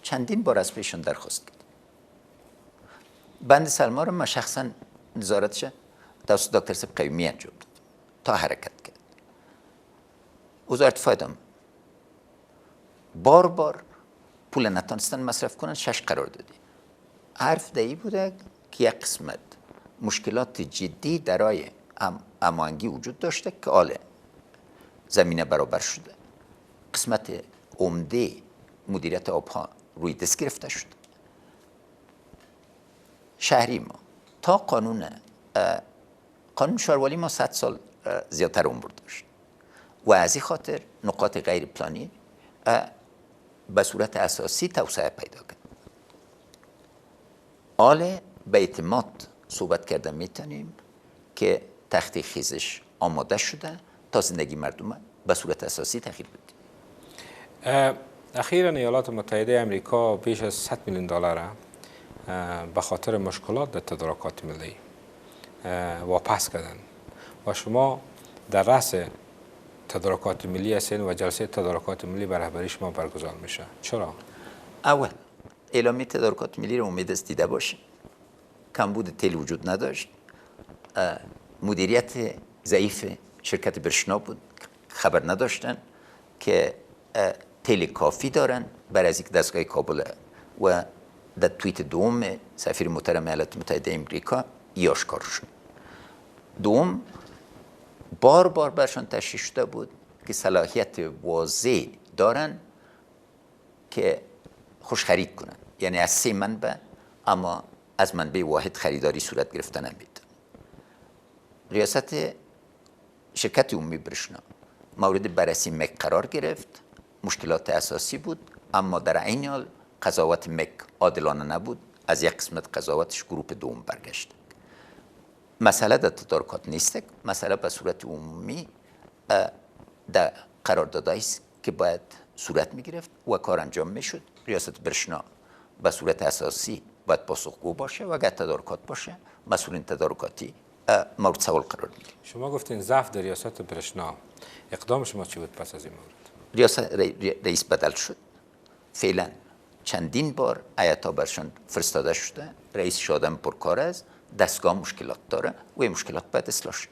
چندین بار از پیشون درخواست کرد. بند سلما رو من شخصا نظارتش توسط دکتر صاحب قیومی انجام داد تا حرکت کرد. وزارت فایدم بار پول نتانستن مصرف کنن 6 قرار دادی. حرف دهی بوده که یک قسمت مشکلات جدی درای هماهنگی وجود داشته که آله زمینه برابر شده. قسمت عمده مدیریت آبها روی دست گرفته شد. شهری ما تا قانون شاروالی ما 100 سال زیادتر عمر داشت و از این خاطر نقاط غیر پلانی به صورت اساسی توسعه پیدا کرد. آله به اعتماد صحبت کرده میتونیم که تخت خیزش آماده شده تا زندگی مردم به صورت اساسی تغییر بده. اخیراً ایالات متحده امریکا بیش از 100 میلیون دلار به خاطر مشکلات در تدارکات ملی واپس کردن و شما در رأس تدارکات ملی هستین و جلسه تدارکات ملی به رهبری شما برگزار میشه. چرا؟ اول اعلامیه تدارکات ملی رو امید است دیده باشیم. کمبود تیل وجود نداشت. مدیریت ضعیف شرکت برشنا بود. خبر نداشتن که تیل کافی دارن برای از یک دستگاه کابل و در توییت دوم سفیر محترم ایالات متحده امریکا آشکار شد. دوم، بار بار برشان تشریح شده بود که صلاحیت واضح دارن که خوش خرید کنن، یعنی از 3 منبع، اما از منبع واحد خریداری صورت گرفته نمید. ریاست شرکت عمومی برشنا مورد بررسی مک قرار گرفت، مشکلات اساسی بود، اما در عین حال قضاوت مک عادلانه نبود، از یک قسمت قضاوتش گروپ دوم برگشت. مسئله در تدارکات نیست، مسئله به صورت عمومی در قراردادایی است که باید صورت میگرفت و کار انجام میشد. ریاست برشنا به صورت اساسی باید پاسخگو باشه و اگر تدارکات باشه مسئولین تدارکاتی مورد سوال قرار میگیره. شما گفتین ضعف در ریاست برشنا، اقدام شما چی بود پس از این مورد؟ رئیس بدل شد. فعلا چندین بار هیئت‌ها برشان فرستاده شده، رئیس شادم پرکار است، دستگاه مشکلات داره و این مشکلات باید اصلاح شد.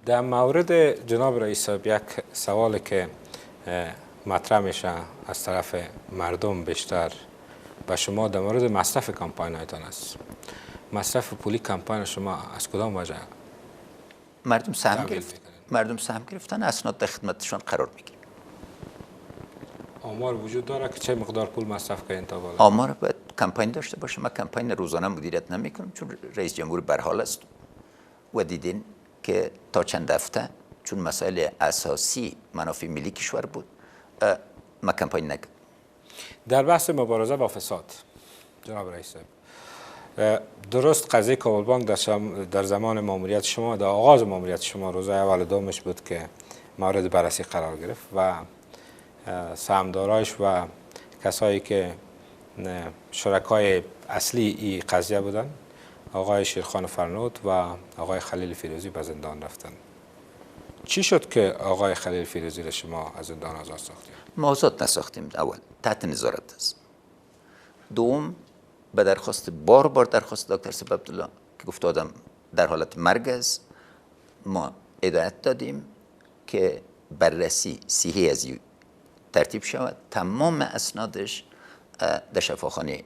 در مورد جناب رئیس یک سوالی که مطرح میشه از طرف مردم بیشتر به شما در مورد مصرف کمپاین‌هایتان است. مصرف پولی کمپاین شما از کدام وجه؟ مردم سهم گرفتن، اسناد در خدمتشان قرار میگیره. آمار وجود داره که چه مقدار پول مصرف کردین تا بالا؟ آمار باید کمپاین داشته باشه. من کمپاین روزانه مدیریت نمیکنم چون رئیس جمهور برحال است و دیدین که تا چند هفته چون مسائل اساسی منافع ملی کشور بود ما کمپاین نکردم. در بحث مبارزه با فساد جناب رئیس، درست قضیه کابل بانک در زمان ماموریت شما، در آغاز ماموریت شما روز اول دومش بود که مورد بررسی قرار گرفت و سهامدارایش و کسایی که شرکای اصلی این قضیه بودن، آقای شیرخان فرنود و آقای خلیل فیروزی به زندان رفتن. چی شد که آقای خلیل فیروزی را شما از زندان آزاد ساختید؟ ما آزاد نساختیم. اول تحت نظارت است. دوم، به درخواست بار درخواست دکتر سیب عبدالله که گفت آدم در حالت مرگ است، ما هدایت دادیم که بررسی صحیح از ترتیب شود. تمام اسنادش در شفاخانه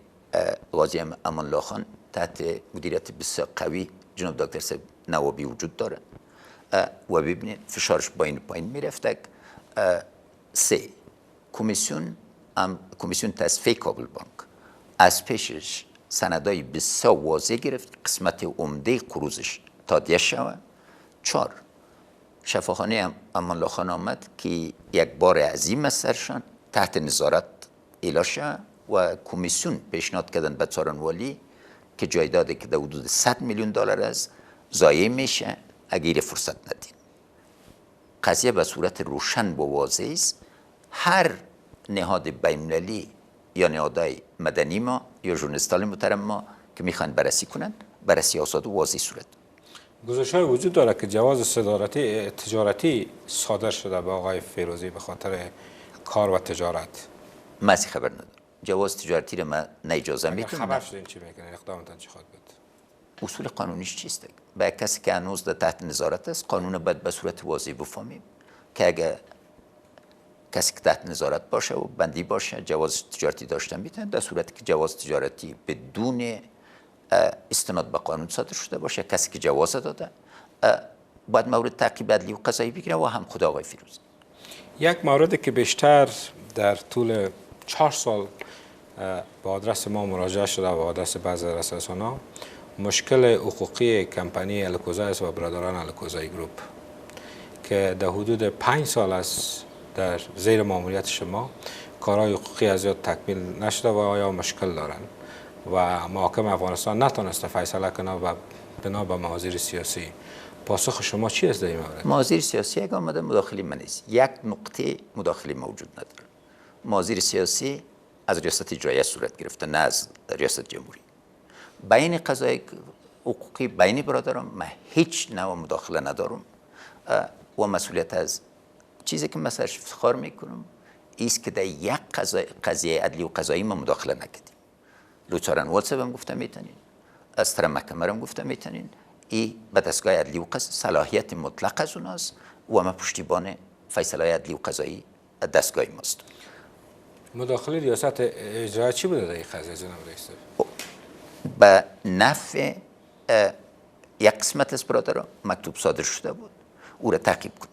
قاضی امان الله خان تحت مدیریت بسیار قوی جناب دکتر سیب نوابی وجود داره و ببینید فشارش با این پایین میرفته. 3. کمیسیون تصفیه کابل بانک از پیشش سندای بسیار واضح گرفت، قسمت عمده قروضش تادیه شود. 4. شفاخانه امان الله خان آمد که یک بار عظیم از سرشان تحت نظارت اعلام شد و کمیسیون پیشنهاد کردن به څارنوالی که جایدادی که در حدود 100 میلیون دلار است ضایع میشه اگر فرصت ندیم. قضیه به صورت روشن و واضح است. هر نهاد بین‌المللی یا نهادهای مدنی ما یا ژورنالیستان محترم ما که میخوان بررسی کنند، بررسی آزاد و واضح صورت. گزارش‌های وجود داره که جواز تجارتی صادر شده به آقای فیروزی به خاطر کار و تجارت. من از خبر ندارم. جواز تجارتی رو من نه اجازه میتونم. خبر شدین چی میکنه؟ اقدامتان چی خواهد بود؟ اصول قانونیش چیست؟ به کسی که هنوز در تحت نظارت است، قانون باید به صورت واضح بفهمیم که اگر کسی که تحت نظارت باشه و بندی باشه جواز تجارتی داشته میتونه، در صورتی که جواز تجارتی بدون استناد به قانون صادر شده باشه، کسی که جواز داده باید مورد تعقیب عدلی و قضایی بگیره و هم خود آقای فیروزی. یک موردی که بیشتر در طول 4 سال به آدرس ما مراجعه شده و به آدرس بعضی رسانه‌ها، مشکل حقوقی کمپانی الکوزا است و برادران الکوزای گروپ که در حدود 5 سال است در زیر ماموریت شما کارهای حقوقی از یاد تکمیل نشده و آیا مشکل دارند و محاکم افغانستان نتونسته فیصله کنه و بنا به موازیر سیاسی. پاسخ شما چی است در این مورد؟ موازیر سیاسی یک آمده مداخله من نیست. یک نقطه مداخله موجود نداره. موازیر سیاسی از ریاست اجرایی صورت گرفته، نه از ریاست جمهوری. بین قضای حقوقی بین برادران من هیچ نوع مداخله ندارم و مسئولیت از چیزی که مثلا افتخار میکنم ایست که در یک قضیه عدلی و قضایی ما مداخله نکردیم. لوچارن والسب هم گفته میتونین، از طرف محکمه هم گفته میتونین، این به دستگاه عدلی و قضایی صلاحیت مطلق از اوناست و ما پشتیبان فیصله عدلی و قضایی دستگاه ماست. مداخله ریاست اجرایی چی بوده در این قضیه جناب رئیس؟ به نفع یک قسمت از برادران مکتوب صادر شده بود، او را تعقیب کنیم.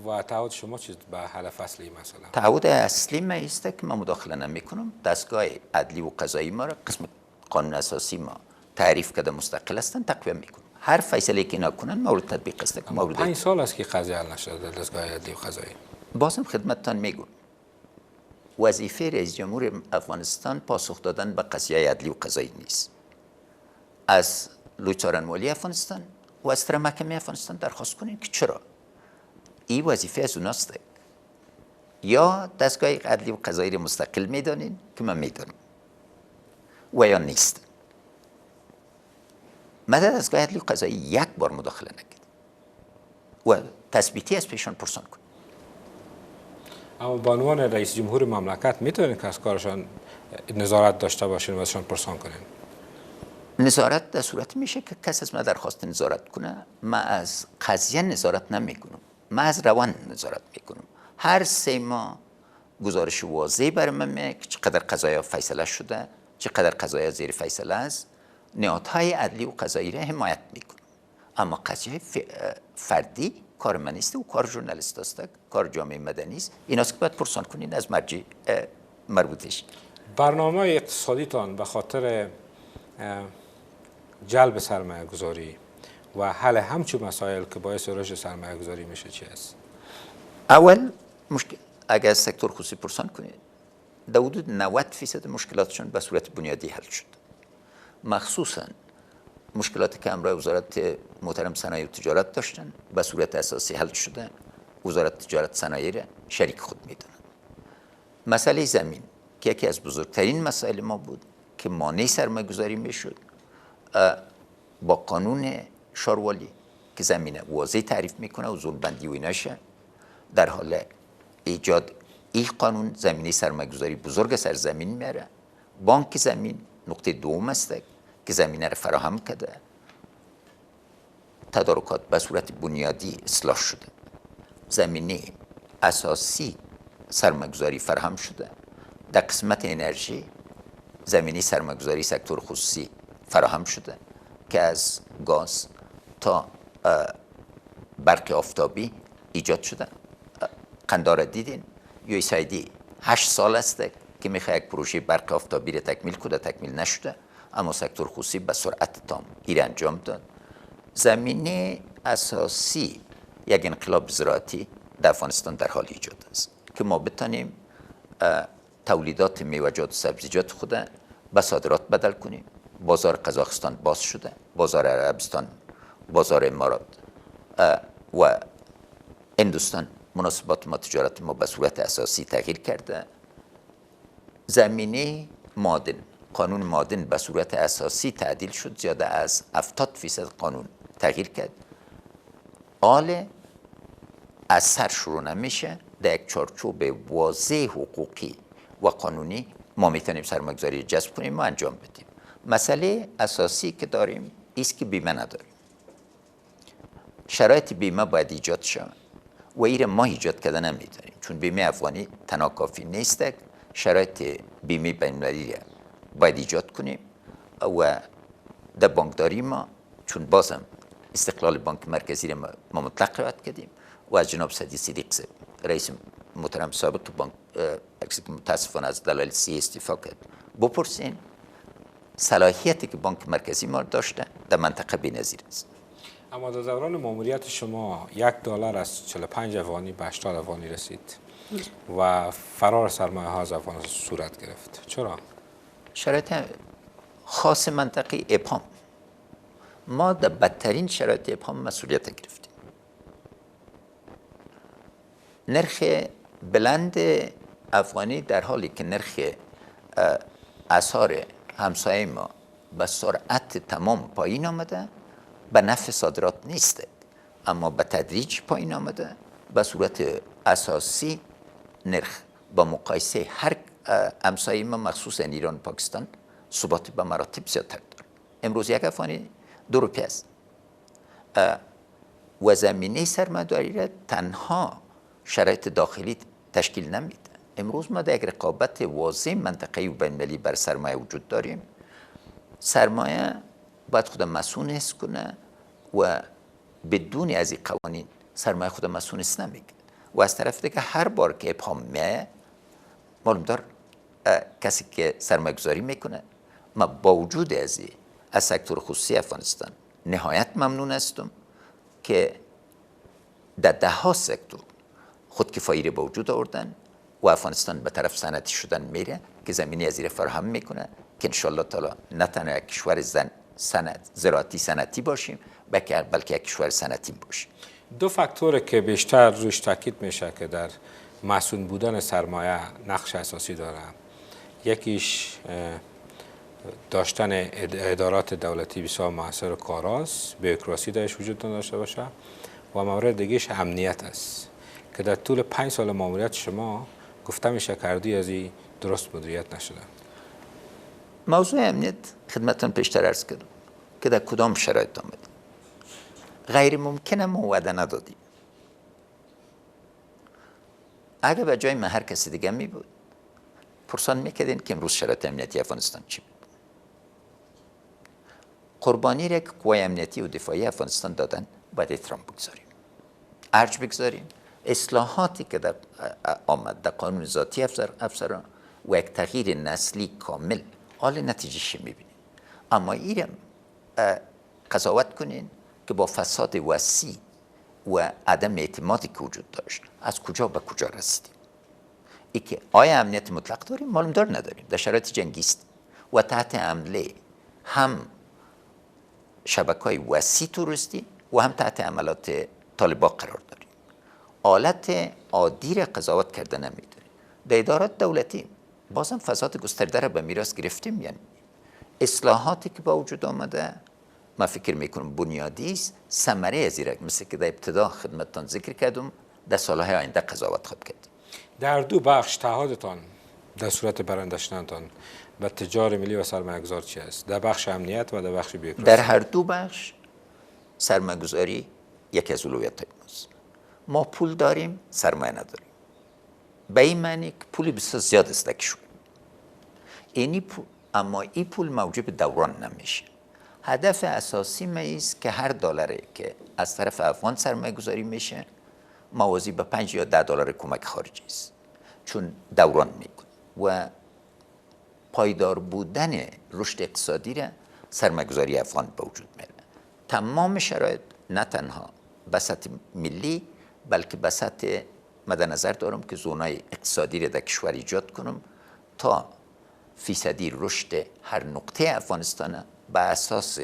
و تعهد شما چیز به حل فصل این مسئله؟ تعهد اصلی ما است که ما مداخله نمیکنم. دستگاه عدلی و قضایی ما را قسم قانون اساسی ما تعریف کرده مستقل هستند تقویت میکنم. هر فیصله که اینا کنن مورد تطبیق است. که مورد 5 سال است که قضیه حل نشده در دستگاه عدلی و قضایی. بازم خدمتتان میگم وظیفه رئیس جمهور افغانستان پاسخ دادن به قضیه عدلی و قضایی نیست. از لوی څارنوالي افغانستان و از طرف محکمه افغانستان درخواست کنین که چرا این وظیفه از اوناست، یا دستگاه عدلی و قضایی رو مستقل میدانین که من میدانم و یا نیست. من در دستگاه عدلی و قضایی یک بار مداخله نکردم و تثبیتی از پیشان پرسان کنم. اما به عنوان رئیس جمهور مملکت میتونین که از کارشان نظارت داشته باشین و ازشان پرسان کنین؟ نظارت در صورت میشه که کس از من درخواست نظارت کنه. من از قضیه نظارت نمیکنم، من از روان نظارت میکنم. هر 3 ماه گزارش واضح برای من میاد که چقدر قضایا فیصله شده، چقدر قضایا زیر فیصله است. نهادهای عدلی و قضایی را حمایت میکنم. اما قضیه فردی کار من نیست و کار ژورنالیست است، کار جامعه مدنی است. ایناست که باید پرسان کنین از مرجع مربوطش. برنامه اقتصادیتان به خاطر جلب سرمایه گذاری و حل همچون مسائل که باعث رشد سرمایه گذاری میشه چی است؟ اول مشکل اگر از سکتور خصوصی پرسان کنید در حدود 90% مشکلاتشون به صورت بنیادی حل شد. مخصوصا مشکلاتی که همراه وزارت محترم صنایع و تجارت داشتن به صورت اساسی حل شده. وزارت تجارت صنایع را شریک خود میدونن. مسئله زمین که یکی از بزرگترین مسائل ما بود که مانع سرمایه گذاری میشد، با قانون شاروالی که زمین واضح تعریف میکنه و زوربندی و ایناشه، در حال ایجاد این قانون زمینه سرمایه گذاری بزرگ سر زمین میاره. بانک زمین نقطه دوم است که زمینه را فراهم کرده. تدارکات به صورت بنیادی اصلاح شده. زمینه اساسی سرمایه گذاری فراهم شده. در قسمت انرژی زمینه سرمایه گذاری سکتور خصوصی فراهم شده که از گاز تا برق آفتابی ایجاد شده. قندار دیدین USAID 8 سال است که میخواد یک پروژه برق آفتابی را تکمیل کنه، تکمیل نشده، اما سکتور خصوصی به سرعت تام این انجام داد. زمینه اساسی یک انقلاب زراعتی در افغانستان در حال ایجاد است که ما بتانیم تولیدات میوه‌جات و سبزیجات خود به صادرات بدل کنیم. بازار قزاقستان باز شده، بازار عربستان، بازار امارات و هندوستان مناسبات ما تجارت ما به صورت اساسی تغییر کرده. زمینه معادن، قانون معادن به صورت اساسی تعدیل شد، زیاده از 70% قانون تغییر کرد. حال از سر شروع نمیشه، در یک چارچوب واضح حقوقی و قانونی ما میتونیم سرمایه‌گذاری جذب کنیم و انجام بدیم. مسئله اساسی که داریم است که بیمه نداریم. شرایط بیمه باید ایجاد شود و این ما ایجاد کرده نمیتونیم، چون بیمه افغانی تنها کافی نیست. شرایط بیمه بین‌المللی باید ایجاد کنیم و در بانکداری ما، چون بازم استقلال بانک مرکزی را ما مطلق رعایت کردیم و از جناب سعدی صدیق رئیس محترم سابق بانک متاسفانه از دلایل سیاسی استعفا کرد، بپرسین صلاحیتی که بانک مرکزی ما داشته در منطقه بی‌نظیر است. اما در دوران ماموریت شما $1 از 45 افغانی به 80 افغانی رسید و فرار سرمایه ها از افغانستان صورت گرفت. چرا؟ شرایط خاص منطقه ابهام. ما در بدترین شرایط ابهام مسئولیت گرفتیم. نرخ بلند افغانی در حالی که نرخ اسعار همسایه ما به سرعت تمام پایین آمده، به نفع صادرات نیست، اما به تدریج پایین آمده. به صورت اساسی نرخ با مقایسه هر همسایه ما مخصوصا ایران پاکستان ثبات به مراتب زیادتر داره. امروز یک افغانی 2 روپیه است و زمینه سرمایه‌داری را تنها شرایط داخلی تشکیل نمیده. امروز ما در یک رقابت واضح منطقه‌ای و بین‌المللی بر سرمایه وجود داریم. سرمایه باید خود مسئول حس کنه و بدون از این قوانین سرمایه خود مسئول حس نمیگه و از طرف دیگه هر بار که ابهام میه معلوم دار کسی که سرمایه گذاری میکنه. ما با وجود از سکتور خصوصی افغانستان نهایت ممنون هستم که در ده ها سکتور خودکفایی را به وجود آوردن و افغانستان به طرف صنعتی شدن میره که زمینی از این فراهم میکنه که انشالله تعالی نه تنها یک کشور زراعتی صنعتی باشیم بلکه یک کشور صنعتی باشیم. دو فاکتور که بیشتر روش تاکید میشه که در مسئول بودن سرمایه نقش اساسی داره، یکیش داشتن ادارات دولتی بسیار موثر و کاراست، بیوروکراسی درش وجود نداشته باشه، و مورد دیگهش امنیت است که در طول 5 سال ماموریت شما گفته میشه کردی از این درست مدیریت نشده. موضوع امنیت خدمتتون پیشتر عرض کردم که در کدام شرایط آمده. غیر ممکنه ما وعده ندادیم. اگه به جای من هر کسی دیگه می بود پرسان میکردین که امروز شرایط امنیتی افغانستان چی بود. قربانی را که قوای امنیتی و دفاعی افغانستان دادن باید احترام بگذاریم، ارج بگذاریم. اصلاحاتی که در آمد در قانون ذاتی افسران و یک تغییر نسلی کامل حال نتیجهش میبینیم. اما این قضاوت کنین که با فساد وسیع و عدم اعتمادی که وجود داشت از کجا به کجا رسیدیم. ای که آیا امنیت مطلق داریم؟ معلوم دار نداریم. در شرایط جنگی است و تحت حمله هم شبکه‌های وسیع توریستی و هم تحت عملات طالبان قرار داریم. حالت عادی را قضاوت کرده نمیداریم. در ادارات دولتی بازم فساد گسترده را به میراث گرفتیم. یعنی اصلاحاتی که با وجود آمده ما فکر میکنم بنیادی است. ثمره از این مثل که در ابتدا خدمتتان ذکر کردم در سالهای آینده قضاوت خواهد کرد. در دو بخش تعهدتان در صورت برنده شدنتان به تجار ملی و سرمایه‌گذار چی است؟ در بخش امنیت و در بخش بیوروکراسی. در هر دو بخش سرمایه‌گذاری یکی از اولویت‌های ماست. ما پول داریم، سرمایه نداریم. به این معنی که پول بسیار زیاد است در کشور. اما این پول موجب دوران نمیشه. هدف اساسی ما است که هر دلاری که از طرف افغان سرمایه گذاری میشه موازی به 5 یا 10 دلار کمک خارجی است، چون دوران میکنه و پایدار بودن رشد اقتصادی را سرمایه گذاری افغان به وجود میاره. تمام شرایط نه تنها به سطح ملی بلکه به سطح مد نظر دارم که زونای اقتصادی را در کشور ایجاد کنم تا فیصدی رشد هر نقطه افغانستان به اساس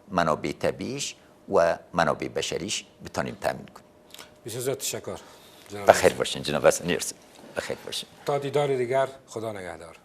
منابع طبیعیش و منابع بشریش بتانیم تامین کنیم. بسیار زیاد تشکر. بخیر باشین جناب حسنی. بخیر باشین. تا دیدار دیگر، خدا نگهدار.